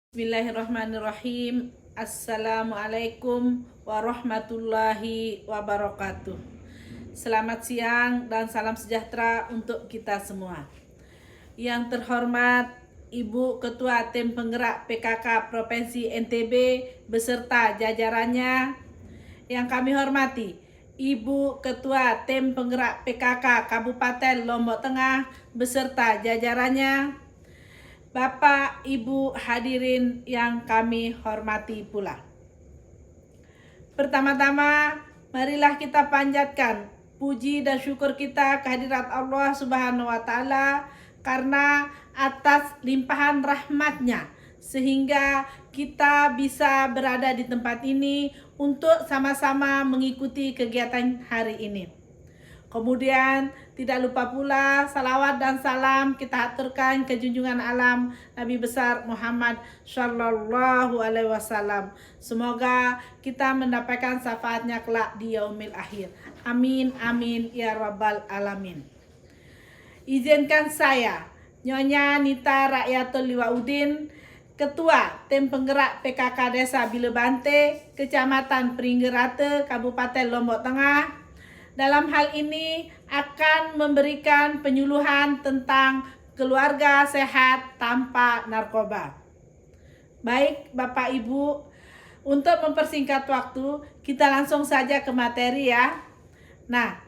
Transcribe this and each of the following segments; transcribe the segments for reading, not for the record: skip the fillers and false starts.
Bismillahirrahmanirrahim. Assalamualaikum warahmatullahi wabarakatuh. Selamat siang dan salam sejahtera untuk kita semua. Yang terhormat Ibu Ketua Tim Penggerak PKK Provinsi NTB beserta jajarannya. Yang kami hormati Ibu Ketua Tim Penggerak PKK Kabupaten Lombok Tengah beserta jajarannya. Bapak, Ibu hadirin yang kami hormati pula. Pertama-tama, marilah kita panjatkan puji dan syukur kita kehadirat Allah Subhanahu wa Ta'ala karena atas limpahan rahmatnya sehingga kita bisa berada di tempat ini untuk sama-sama mengikuti kegiatan hari ini. Kemudian tidak lupa pula salawat dan salam kita aturkan ke junjungan alam Nabi besar Muhammad Shallallahu Alaihi Wasallam. Semoga kita mendapatkan syafaatnya kelak di yaumil akhir. Amin amin ya rabbal alamin. Izinkan saya Nyonya Nita Rakyatul Liwaudin, Ketua Tim Penggerak PKK Desa Bilebante, Kecamatan Pringgerate, Kabupaten Lombok Tengah, dalam hal ini akan memberikan penyuluhan tentang keluarga sehat tanpa narkoba. Baik Bapak Ibu, untuk mempersingkat waktu, kita langsung saja ke materi ya. Nah,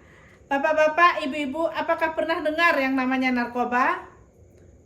Bapak-bapak, Ibu-ibu, apakah pernah dengar yang namanya narkoba?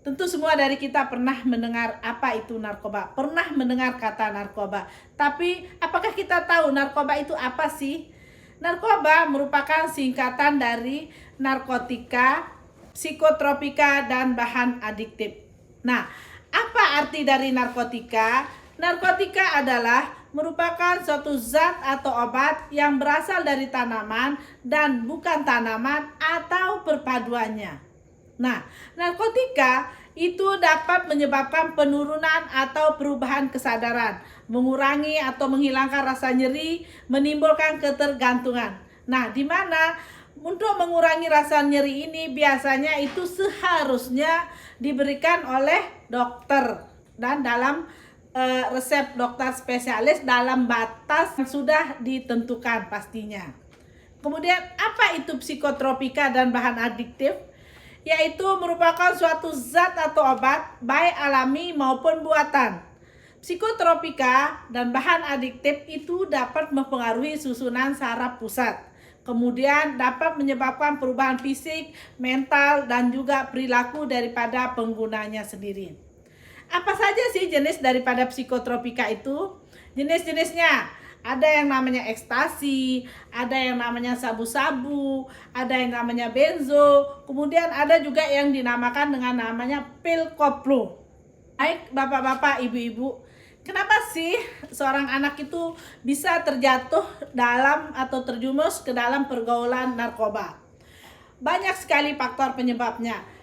Tentu semua dari kita pernah mendengar apa itu narkoba, pernah mendengar kata narkoba. Tapi apakah kita tahu narkoba itu apa sih? Narkoba merupakan singkatan dari narkotika, psikotropika, dan bahan adiktif. Nah, apa arti dari narkotika? Narkotika adalah merupakan suatu zat atau obat yang berasal dari tanaman dan bukan tanaman atau perpaduannya. Nah, narkotika itu dapat menyebabkan penurunan atau perubahan kesadaran, mengurangi atau menghilangkan rasa nyeri, menimbulkan ketergantungan. Nah, di mana untuk mengurangi rasa nyeri ini biasanya itu seharusnya diberikan oleh dokter dan dalam resep dokter spesialis dalam batas yang sudah ditentukan pastinya. Kemudian apa itu psikotropika dan bahan adiktif? Yaitu merupakan suatu zat atau obat baik alami maupun buatan. Psikotropika dan bahan adiktif itu dapat mempengaruhi susunan saraf pusat. Kemudian dapat menyebabkan perubahan fisik, mental, dan juga perilaku daripada penggunanya sendiri. Apa saja sih jenis daripada psikotropika itu? Jenis-jenisnya ada yang namanya ekstasi, ada yang namanya sabu-sabu, ada yang namanya benzo, kemudian ada juga yang dinamakan dengan namanya pil koplo. Baik bapak-bapak, ibu-ibu, kenapa sih seorang anak itu bisa terjatuh dalam atau terjumus ke dalam pergaulan narkoba? Banyak sekali faktor penyebabnya.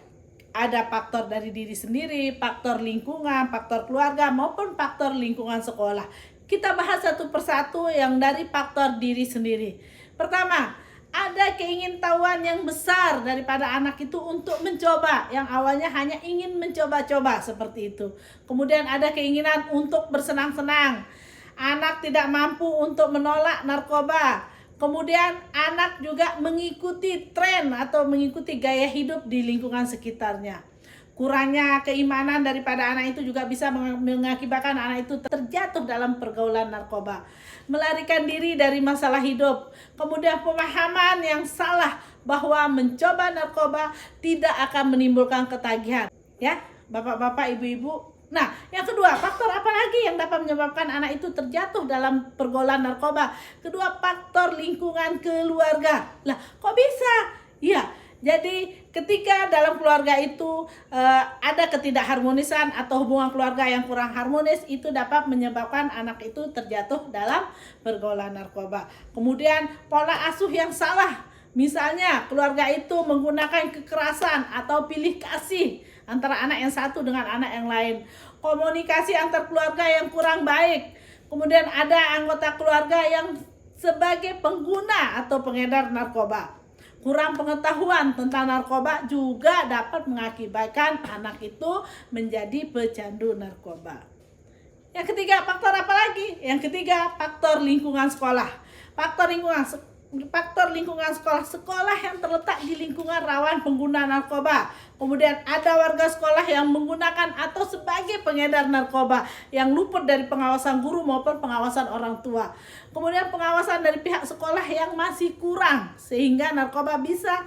Ada faktor dari diri sendiri, faktor lingkungan, faktor keluarga, maupun faktor lingkungan sekolah. Kita bahas satu persatu yang dari faktor diri sendiri. Pertama, ada keingintahuan yang besar daripada anak itu untuk mencoba, yang awalnya hanya ingin mencoba-coba seperti itu. Kemudian ada keinginan untuk bersenang-senang. Anak tidak mampu untuk menolak narkoba. Kemudian anak juga mengikuti tren atau mengikuti gaya hidup di lingkungan sekitarnya. Kurangnya keimanan daripada anak itu juga bisa mengakibatkan anak itu terjatuh dalam pergaulan narkoba. Melarikan diri dari masalah hidup. Kemudian pemahaman yang salah bahwa mencoba narkoba tidak akan menimbulkan ketagihan. Ya, bapak-bapak, ibu-ibu. Nah, yang kedua, faktor apa lagi yang dapat menyebabkan anak itu terjatuh dalam pergaulan narkoba? Kedua, faktor lingkungan keluarga. Lah, kok bisa? Iya, jadi ketika dalam keluarga itu ada ketidakharmonisan atau hubungan keluarga yang kurang harmonis, itu dapat menyebabkan anak itu terjatuh dalam pergaulan narkoba. Kemudian pola asuh yang salah. Misalnya keluarga itu menggunakan kekerasan atau pilih kasih antara anak yang satu dengan anak yang lain. Komunikasi antar keluarga yang kurang baik. Kemudian ada anggota keluarga yang sebagai pengguna atau pengedar narkoba. Kurang pengetahuan tentang narkoba juga dapat mengakibatkan anak itu menjadi pecandu narkoba. Yang ketiga, faktor apa lagi? Yang ketiga, faktor lingkungan sekolah. Faktor lingkungan sekolah yang terletak di lingkungan rawan pengguna narkoba. Kemudian ada warga sekolah yang menggunakan atau sebagai pengedar narkoba yang luput dari pengawasan guru maupun pengawasan orang tua. Kemudian pengawasan dari pihak sekolah yang masih kurang sehingga narkoba bisa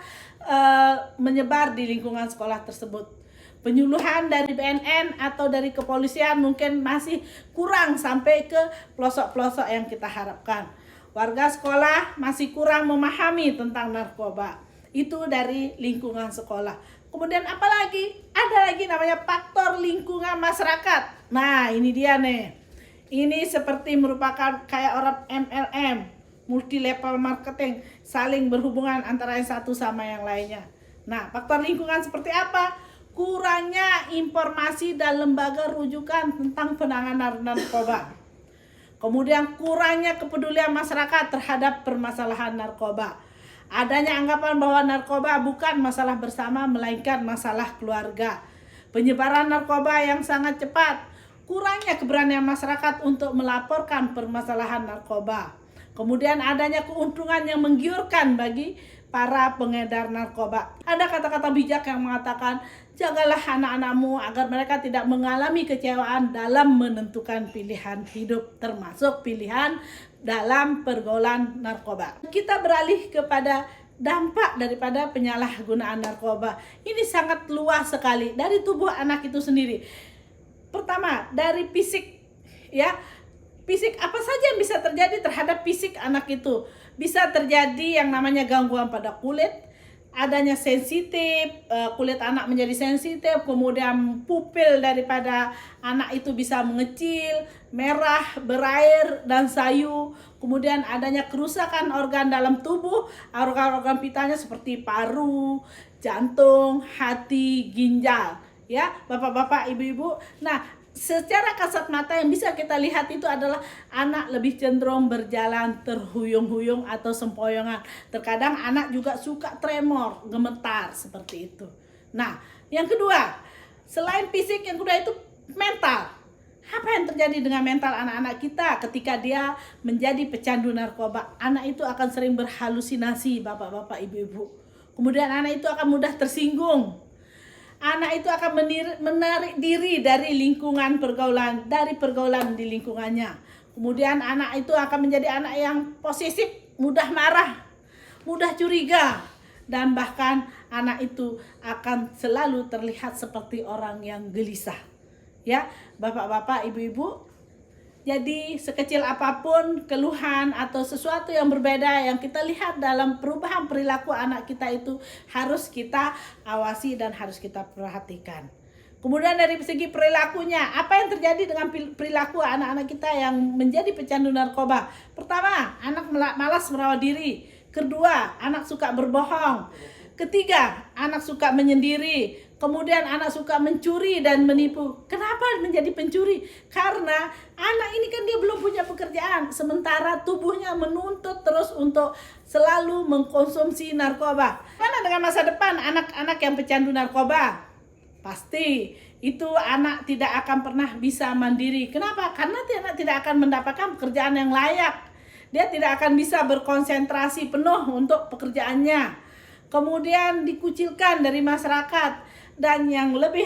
menyebar di lingkungan sekolah tersebut. Penyuluhan dari BNN atau dari kepolisian mungkin masih kurang sampai ke pelosok-pelosok yang kita harapkan. Warga sekolah masih kurang memahami tentang narkoba. Itu dari lingkungan sekolah. Kemudian apalagi? Ada lagi namanya faktor lingkungan masyarakat. Nah, ini dia nih. Ini seperti merupakan kayak orang MLM, multi level marketing, saling berhubungan antara yang satu sama yang lainnya. Nah, faktor lingkungan seperti apa? Kurangnya informasi dan lembaga rujukan tentang penanganan narkoba. Kemudian kurangnya kepedulian masyarakat terhadap permasalahan narkoba. Adanya anggapan bahwa narkoba bukan masalah bersama melainkan masalah keluarga. Penyebaran narkoba yang sangat cepat. Kurangnya keberanian masyarakat untuk melaporkan permasalahan narkoba. Kemudian adanya keuntungan yang menggiurkan bagi para pengedar narkoba. Ada kata-kata bijak yang mengatakan, jagalah anak-anakmu agar mereka tidak mengalami kecewaan dalam menentukan pilihan hidup, termasuk pilihan dalam pergaulan narkoba. Kita beralih kepada dampak daripada penyalahgunaan narkoba. Ini sangat luas sekali dari tubuh anak itu sendiri. Pertama, dari fisik, ya. Fisik apa saja yang bisa terjadi terhadap fisik anak itu? Bisa terjadi yang namanya gangguan pada kulit, adanya sensitif, kulit anak menjadi sensitif, kemudian pupil daripada anak itu bisa mengecil, merah, berair, dan sayu. Kemudian adanya kerusakan organ dalam tubuh, organ-organ vitalnya seperti paru, jantung, hati, ginjal. Ya, bapak-bapak, ibu-ibu. Nah, secara kasat mata yang bisa kita lihat itu adalah anak lebih cenderung berjalan terhuyung-huyung atau sempoyongan. Terkadang anak juga suka tremor, gemetar seperti itu. Nah, yang kedua, selain fisik, yang kedua itu mental. Apa yang terjadi dengan mental anak-anak kita ketika dia menjadi pecandu narkoba? Anak itu akan sering berhalusinasi, bapak-bapak, ibu-ibu. Kemudian anak itu akan mudah tersinggung. Anak itu akan menarik diri dari lingkungan pergaulan, dari pergaulan di lingkungannya. Kemudian anak itu akan menjadi anak yang posesif, mudah marah, mudah curiga, dan bahkan anak itu akan selalu terlihat seperti orang yang gelisah. Ya, bapak-bapak, ibu-ibu. Jadi sekecil apapun keluhan atau sesuatu yang berbeda yang kita lihat dalam perubahan perilaku anak kita itu harus kita awasi dan harus kita perhatikan. Kemudian dari segi perilakunya, apa yang terjadi dengan perilaku anak-anak kita yang menjadi pecandu narkoba? Pertama, anak malas merawat diri. Kedua, anak suka berbohong. Ketiga, anak suka menyendiri. Kemudian anak suka mencuri dan menipu. Kenapa menjadi pencuri? Karena anak ini kan dia belum punya pekerjaan, sementara tubuhnya menuntut terus untuk selalu mengkonsumsi narkoba. Mana dengan masa depan anak-anak yang pecandu narkoba? Pasti itu anak tidak akan pernah bisa mandiri. Kenapa? Karena anak tidak akan mendapatkan pekerjaan yang layak. Dia tidak akan bisa berkonsentrasi penuh untuk pekerjaannya. Kemudian dikucilkan dari masyarakat. Dan yang lebih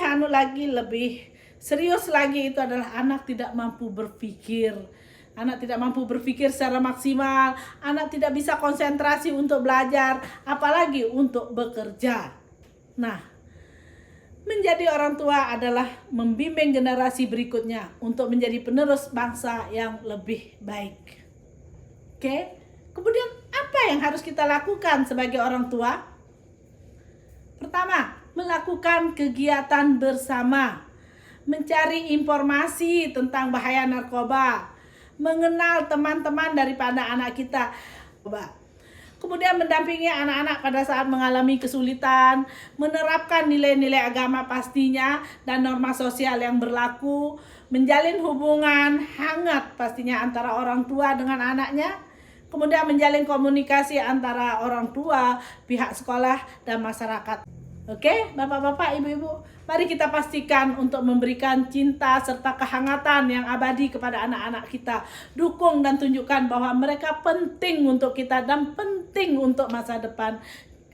lebih serius lagi itu adalah anak tidak mampu berpikir. Anak tidak mampu berpikir secara maksimal. Anak tidak bisa konsentrasi untuk belajar, apalagi untuk bekerja. Nah, menjadi orang tua adalah membimbing generasi berikutnya untuk menjadi penerus bangsa yang lebih baik. Oke? Kemudian apa yang harus kita lakukan sebagai orang tua? Pertama, melakukan kegiatan bersama, mencari informasi tentang bahaya narkoba, mengenal teman-teman daripada anak kita. Kemudian mendampingi anak-anak pada saat mengalami kesulitan, menerapkan nilai-nilai agama pastinya dan norma sosial yang berlaku, menjalin hubungan hangat pastinya antara orang tua dengan anaknya, kemudian menjalin komunikasi antara orang tua, pihak sekolah, dan masyarakat. Oke, bapak-bapak, ibu-ibu, mari kita pastikan untuk memberikan cinta serta kehangatan yang abadi kepada anak-anak kita. Dukung dan tunjukkan bahwa mereka penting untuk kita dan penting untuk masa depan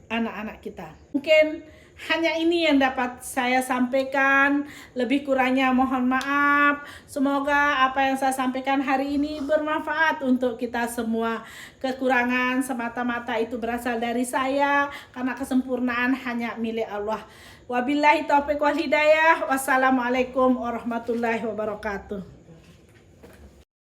anak-anak kita. Mungkin hanya ini yang dapat saya sampaikan. Lebih kurangnya mohon maaf. Semoga apa yang saya sampaikan hari ini bermanfaat untuk kita semua. Kekurangan semata-mata itu berasal dari saya, karena kesempurnaan hanya milik Allah. Wabillahi taufiq wal hidayah. Wassalamualaikum warahmatullahi wabarakatuh.